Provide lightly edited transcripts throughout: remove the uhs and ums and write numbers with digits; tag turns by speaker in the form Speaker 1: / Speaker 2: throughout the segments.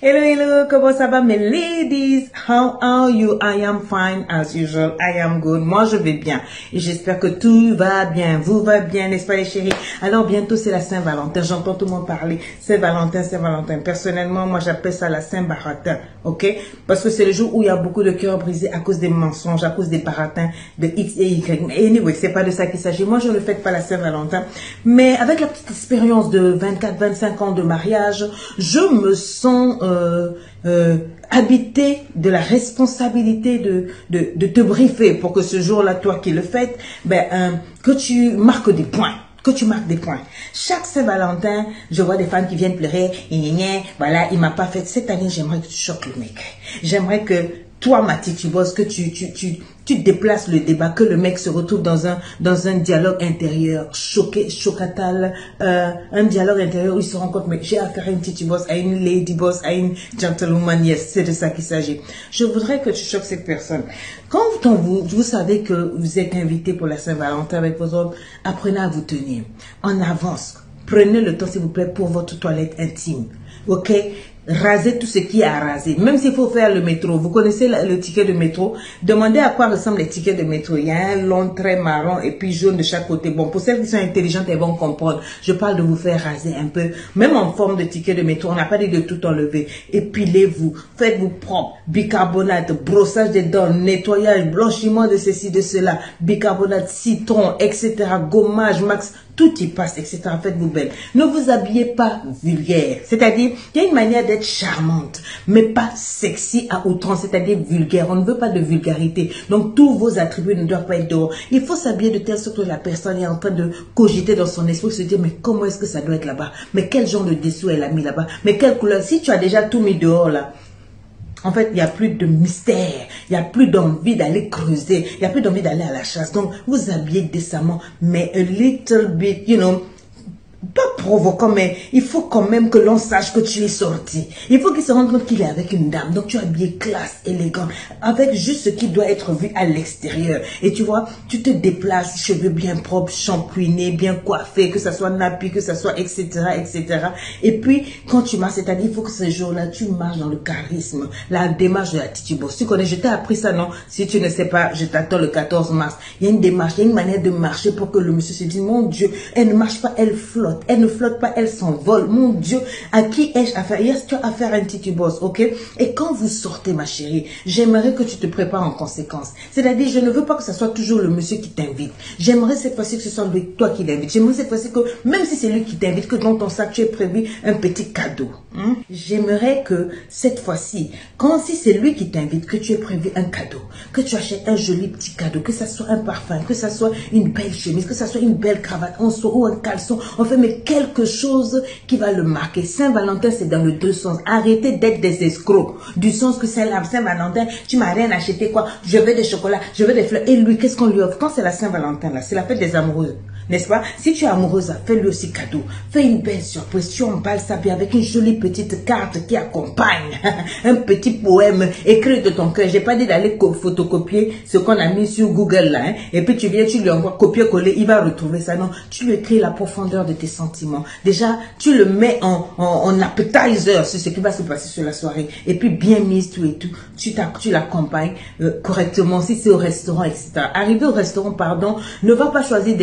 Speaker 1: Hello, hello, comment ça va mes ladies? How are you? I am fine as usual. I am good. Moi, je vais bien. Et j'espère que tout va bien. Vous va bien, n'est-ce pas les chéris? Alors, bientôt, c'est la Saint-Valentin. J'entends tout le monde parler. Saint-Valentin, Saint-Valentin. Personnellement, moi, j'appelle ça la Saint-Baratin. Ok? Parce que c'est le jour où il y a beaucoup de cœurs brisés à cause des mensonges, à cause des baratins de X et Y. Mais anyway, c'est pas de ça qu'il s'agit. Moi, je ne fête pas la Saint-Valentin. Mais avec la petite expérience de 24-25 ans de mariage, je me sens habité de la responsabilité de te briefer pour que ce jour-là, toi qui le fêtes, que tu marques des points. Que tu marques des points. Chaque Saint-Valentin, je vois des femmes qui viennent pleurer. Voilà, il m'a pas fait. Cette année, j'aimerais que tu choques le mec. J'aimerais que toi, Mathilde, tu bosses, que tu déplaces le débat, que le mec se retrouve dans un dialogue intérieur, chocatal, un dialogue intérieur où il se rend compte, mais j'ai affaire à une petite boss, à une lady boss, à une gentlewoman, yes, c'est de ça qu'il s'agit. Je voudrais que tu choques cette personne. Quand vous savez que vous êtes invité pour la Saint-Valentin avec vos hommes, apprenez à vous tenir. En avance. Prenez le temps, s'il vous plaît, pour votre toilette intime. Ok? Rasez tout ce qui est à raser. Même s'il faut faire le métro. Vous connaissez le ticket de métro? Demandez à quoi ressemblent les tickets de métro. Il y a un long trait marron et puis jaune de chaque côté. Bon, pour celles qui sont intelligentes, elles vont comprendre. Je parle de vous faire raser un peu. Même en forme de ticket de métro, on n'a pas dit de tout enlever. Épilez-vous. Faites-vous propre. Bicarbonate, brossage des dents, nettoyage, blanchiment de ceci, de cela. Bicarbonate, citron, etc. Gommage, max. Tout y passe, etc. Faites-vous belle. Ne vous habillez pas vulgaire. C'est-à-dire, il y a une manière d'être charmante, mais pas sexy à outrance, c'est-à-dire vulgaire. On ne veut pas de vulgarité. Donc, tous vos attributs ne doivent pas être dehors. Il faut s'habiller de telle sorte que la personne est en train de cogiter dans son esprit, se dire, mais comment est-ce que ça doit être là-bas? Mais quel genre de dessous elle a mis là-bas? Mais quelle couleur? Si tu as déjà tout mis dehors là, en fait, il n'y a plus de mystère, il n'y a plus d'envie d'aller creuser, il n'y a plus d'envie d'aller à la chasse. Donc, vous habillez décemment, mais a little bit, pas provoquant, mais il faut quand même que l'on sache que tu es sorti. Il faut qu'il se rende compte qu'il est avec une dame. Donc, tu es habillé classe, élégant, avec juste ce qui doit être vu à l'extérieur. Et tu vois, tu te déplaces, cheveux bien propres, shampooinés, bien coiffés, que ça soit nappy, que ça soit etc., etc. Et puis, quand tu marches, c'est-à-dire, il faut que ce jour-là, tu marches dans le charisme, la démarche de la titubos. Tu connais, je t'ai appris ça, non? Si tu ne sais pas, je t'attends le 14 mars. Il y a une démarche, il y a une manière de marcher pour que le monsieur se dise, mon Dieu, elle ne marche pas, elle flotte. Elle ne flotte pas, elle s'envole. Mon Dieu, à qui ai-je affaire? Yes, tu as affaire à un titubos, ok? Et quand vous sortez, ma chérie, j'aimerais que tu te prépares en conséquence. C'est-à-dire, je ne veux pas que ce soit toujours le monsieur qui t'invite. J'aimerais cette fois-ci que ce soit toi qui l'invite. J'aimerais cette fois-ci que, même si c'est lui qui t'invite, que dans ton sac, tu aies prévu un petit cadeau. J'aimerais que cette fois-ci, si c'est lui qui t'invite, que tu aies prévu un cadeau, que tu achètes un joli petit cadeau, que ça soit un parfum, que ça soit une belle chemise, que ça soit une belle cravate, ou un caleçon, enfin, mais quelque chose qui va le marquer. Saint-Valentin, c'est dans le deux sens. Arrêtez d'être des escrocs. Du sens que c'est la Saint-Valentin, tu m'as rien acheté, quoi. Je veux des chocolats, je veux des fleurs. Et lui, qu'est-ce qu'on lui offre? Quand c'est la Saint-Valentin, là, c'est la fête des amoureux. N'est-ce pas? Si tu es amoureuse, fais-lui aussi cadeau. Fais une belle surprise. Tu emballes ça bien avec une jolie petite carte qui accompagne. Un petit poème écrit de ton cœur. J'ai pas dit d'aller photocopier ce qu'on a mis sur Google là. Et puis tu viens, tu lui envoies copier-coller. Il va retrouver ça. Non, tu lui écris la profondeur de tes sentiments. Déjà, tu le mets en appetizer sur ce qui va se passer sur la soirée. Et puis bien mise tout et tout. Tu l'accompagnes correctement. Si c'est au restaurant, etc. Arrivé au restaurant, pardon, ne va pas choisir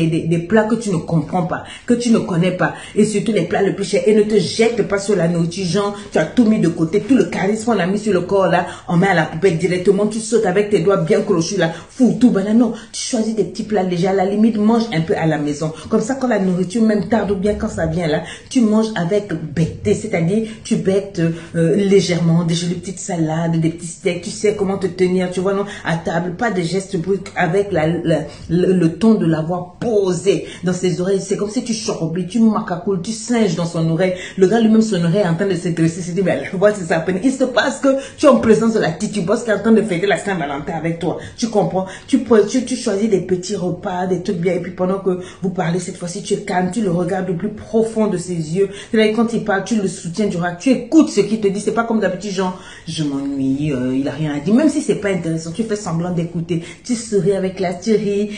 Speaker 1: des plats que tu ne comprends pas, que tu ne connais pas, et surtout les plats le plus chers, et ne te jette pas sur la nourriture, genre, tu as tout mis de côté, tout le charisme qu'on a mis sur le corps là, on met à la poubelle directement, tu sautes avec tes doigts bien crochus là, fou, tout, non, tu choisis des petits plats légers, à la limite, mange un peu à la maison, comme ça quand la nourriture même tarde ou bien quand ça vient là, tu manges avec bêteté, c'est-à-dire, tu bêtes légèrement, des jolies petites salades, des petits steaks, tu sais comment te tenir, tu vois, non, à table, pas de gestes brusques, avec le ton de la voix posé dans ses oreilles. C'est comme si tu chorobis, tu macacoules, tu singes dans son oreille. Le gars lui-même, son oreille est en train de s'intéresser. Il se dit, mais voilà, c'est ça peine. Il se passe que tu es en présence de la titubos qui est en train de fêter la Saint-Valentin avec toi. Tu comprends? Tu choisis des petits repas, des trucs bien. Et puis pendant que vous parlez, cette fois-ci, tu es calme, tu le regardes au plus profond de ses yeux. C'est-à-dire, quand il parle, tu le soutiens du rat. Tu écoutes ce qu'il te dit. C'est pas comme d'habitude, genre, je m'ennuie, il a rien à dire. Même si c'est pas intéressant, tu fais semblant d'écouter. Tu souris avec la tu ris,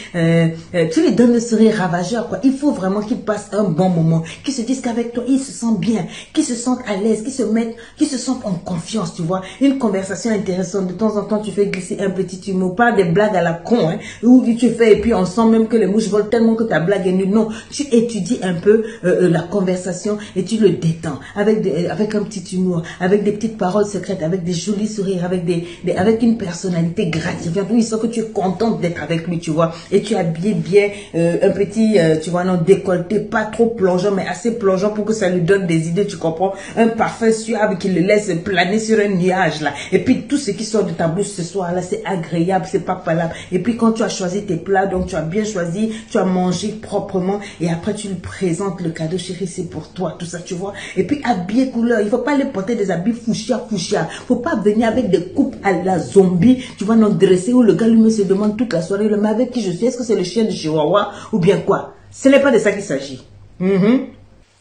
Speaker 1: tu lui donnes sourire ravageur, quoi. Il faut vraiment qu'ils passent un bon moment, qu'ils se disent qu'avec toi, ils se sentent bien, qu'ils se sentent à l'aise, qu'ils se sentent en confiance, tu vois. Une conversation intéressante, de temps en temps, tu fais glisser un petit humour, pas des blagues à la con, hein, où tu fais, et puis on sent même que les mouches volent tellement que ta blague est nulle. Non, tu étudies un peu la conversation et tu le détends, avec un petit humour, avec des petites paroles secrètes, avec des jolis sourires, avec une personnalité gratifiante, où il sent que tu es contente d'être avec lui, tu vois, et tu es habillé bien, un petit, tu vois, non, décolleté, pas trop plongeant, mais assez plongeant pour que ça lui donne des idées, tu comprends, un parfum suave qui le laisse planer sur un nuage, là, et puis tout ce qui sort de ta bouche ce soir, là, c'est agréable, c'est pas palable, et puis quand tu as choisi tes plats, donc tu as bien choisi, tu as mangé proprement, et après tu lui présentes le cadeau, chérie, c'est pour toi, tout ça, tu vois, et puis habillé couleur, il faut pas les porter des habits fuchsia, faut pas venir avec des coupes à la zombie, tu vois, non, dressé, où le gars lui se demande toute la soirée, mais avec qui je suis, est-ce que c'est le chien de Chihuahua, ou bien quoi? Ce n'est pas de ça qu'il s'agit.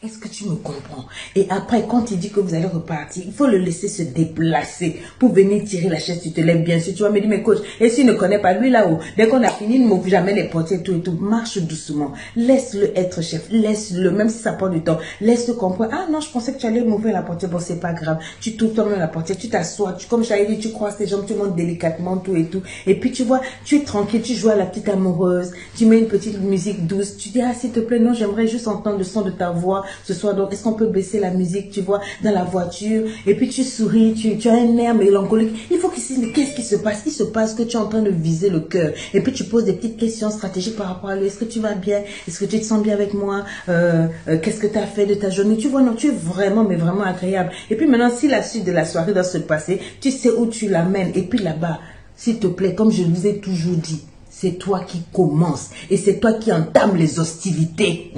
Speaker 1: Est-ce que tu me comprends? Et après, quand il dit que vous allez repartir, il faut le laisser se déplacer pour venir tirer la chaise, tu te lèves bien sûr. Tu vas me dire, mais coach, et s'il ne connaît pas lui là-haut, dès qu'on a fini, il ne m'ouvre jamais les portières et tout, marche doucement. Laisse-le être chef, laisse-le, même si ça prend du temps, laisse-le comprendre. Ah non, je pensais que tu allais m'ouvrir la portière, bon, c'est pas grave. Tu t'ouvres toi-même la portière, tu t'assois, comme j'avais dit, tu croises tes jambes, tu montes délicatement, tout et tout. Et puis tu vois, tu es tranquille, tu joues à la petite amoureuse, tu mets une petite musique douce, tu dis, ah s'il te plaît, non, j'aimerais juste entendre le son de ta voix ce soir, donc est-ce qu'on peut baisser la musique, tu vois, dans la voiture, et puis tu souris, tu as un air mélancolique, il faut qu'il se dise, mais qu'est-ce qui se passe? Il se passe que tu es en train de viser le cœur, et puis tu poses des petites questions stratégiques par rapport à lui, est-ce que tu vas bien, est-ce que tu te sens bien avec moi, qu'est-ce que tu as fait de ta journée, tu vois, non, tu es vraiment, mais vraiment agréable, et puis maintenant, si la suite de la soirée doit se passer, tu sais où tu l'amènes, et puis là-bas, s'il te plaît, comme je vous ai toujours dit, c'est toi qui commences et c'est toi qui entame les hostilités.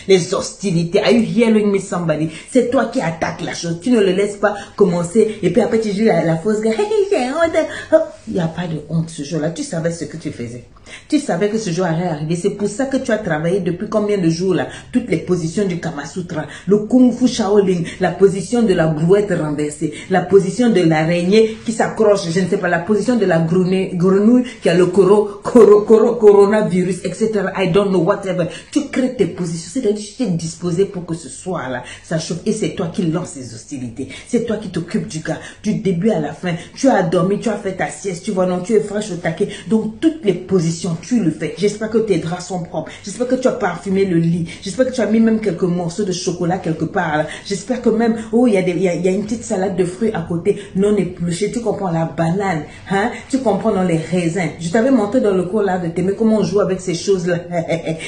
Speaker 1: Les hostilités. Are you hearing me somebody? C'est toi qui attaques la chose. Tu ne le laisses pas commencer et puis après tu joues la fausse gueule. Il n'y a pas de honte ce jour-là. Tu savais ce que tu faisais. Tu savais que ce jour allait arriver. C'est pour ça que tu as travaillé depuis combien de jours là? Toutes les positions du Kama Sutra, le Kung Fu Shaolin, la position de la brouette renversée, la position de l'araignée qui s'accroche, je ne sais pas, la position de la grenouille qui a le coronavirus, etc. I don't know, whatever. Tu crées tes positions. C'est-à-dire que tu t'es disposé pour que ce soir-là, ça chauffe. Et c'est toi qui lances les hostilités. C'est toi qui t'occupes du gars, du début à la fin. Tu as dormi, tu as fait ta sieste, tu vois, non, tu es fraîche au taquet. Donc, toutes les positions, tu le fais. J'espère que tes draps sont propres. J'espère que tu as parfumé le lit. J'espère que tu as mis même quelques morceaux de chocolat quelque part. J'espère que même, oh, il y a une petite salade de fruits à côté, non épluchée. Tu comprends, la banane, hein? Tu comprends, dans les raisins. Je t'avais montré dans le cours là de t'aimer comment on joue avec ces choses-là.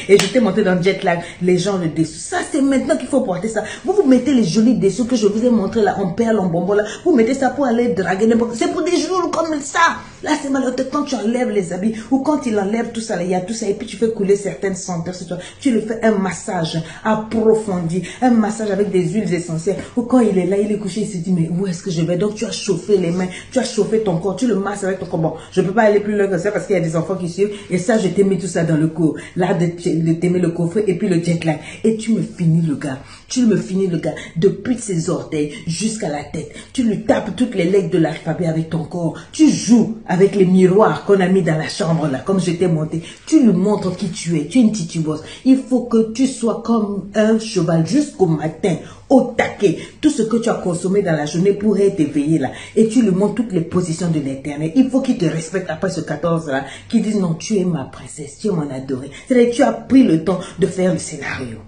Speaker 1: Et je t'ai montré dans Jet Lag les gens de dessous. Ça, c'est maintenant qu'il faut porter ça. Vous mettez les jolis dessous que je vous ai montré là, en perles, en bonbons là. Vous mettez ça pour aller draguer n'importe. C'est pour des jours comme ça. Là, c'est malheureux quand tu enlèves les habits ou quand il enlève tout ça, là, il y a tout ça et puis tu fais couler certaines senteurs sur toi. Tu le fais un massage approfondi, un massage avec des huiles essentielles. Ou quand il est là, il est couché, il se dit, mais où est-ce que je vais? Donc, tu as chauffé les mains, tu as chauffé ton corps, tu le masses avec ton corps. Bon, je ne peux pas aller plus loin que ça parce qu'il y a des enfants qui suivent. Et ça, je t'ai mis tout ça dans le cours. Là, de t'aimer le coffret et puis le jet lag. Et tu me finis le gars. Tu me finis le gars. Depuis ses orteils jusqu'à la tête. Tu lui tapes toutes les lettres de l'alphabet avec ton corps. Tu joues avec les miroirs qu'on a mis dans la chambre là, comme je t'ai monté. Tu lui montres qui tu es. Tu es une titubose. Il faut que tu sois comme un cheval jusqu'au matin. Au taquet, tout ce que tu as consommé dans la journée pourrait t'éveiller là. Et tu lui montres toutes les positions de l'éternel. Il faut qu'il te respecte après ce 14 là. Qu'il dise non, tu es ma princesse, tu es mon adorée. C'est-à-dire que tu as pris le temps de faire le scénario.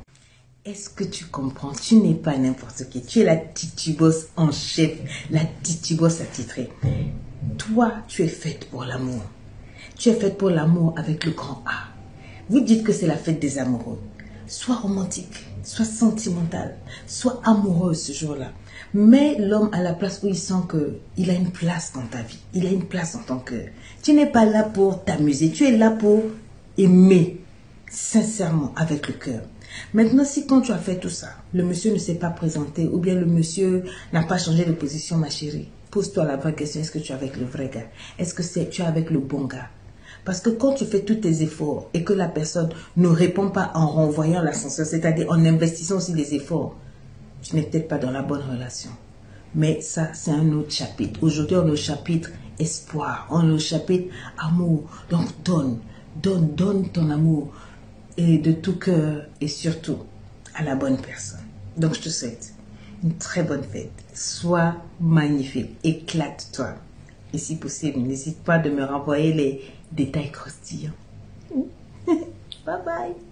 Speaker 1: Est-ce que tu comprends? Tu n'es pas n'importe qui. Tu es la titubos en chef, la titubos attitrée. Toi, tu es faite pour l'amour. Tu es faite pour l'amour avec le grand A. Vous dites que c'est la fête des amoureux. Sois romantique, sois sentimental, sois amoureux ce jour-là. Mets l'homme à la place où il sent qu'il a une place dans ta vie. Il a une place dans ton cœur. Tu n'es pas là pour t'amuser. Tu es là pour aimer sincèrement avec le cœur. Maintenant, si quand tu as fait tout ça, le monsieur ne s'est pas présenté ou bien le monsieur n'a pas changé de position, ma chérie, pose-toi la vraie question. Est-ce que tu es avec le vrai gars? Est-ce que tu es avec le bon gars? Parce que quand tu fais tous tes efforts et que la personne ne répond pas en renvoyant l'ascenseur, c'est-à-dire en investissant aussi des efforts, tu n'es peut-être pas dans la bonne relation. Mais ça, c'est un autre chapitre. Aujourd'hui, on est au chapitre espoir, on est au chapitre amour. Donc, donne ton amour. et de tout cœur et surtout à la bonne personne. Donc je te souhaite une très bonne fête. Sois magnifique, éclate-toi. Et si possible, n'hésite pas de me renvoyer les détails croustillants. Bye bye.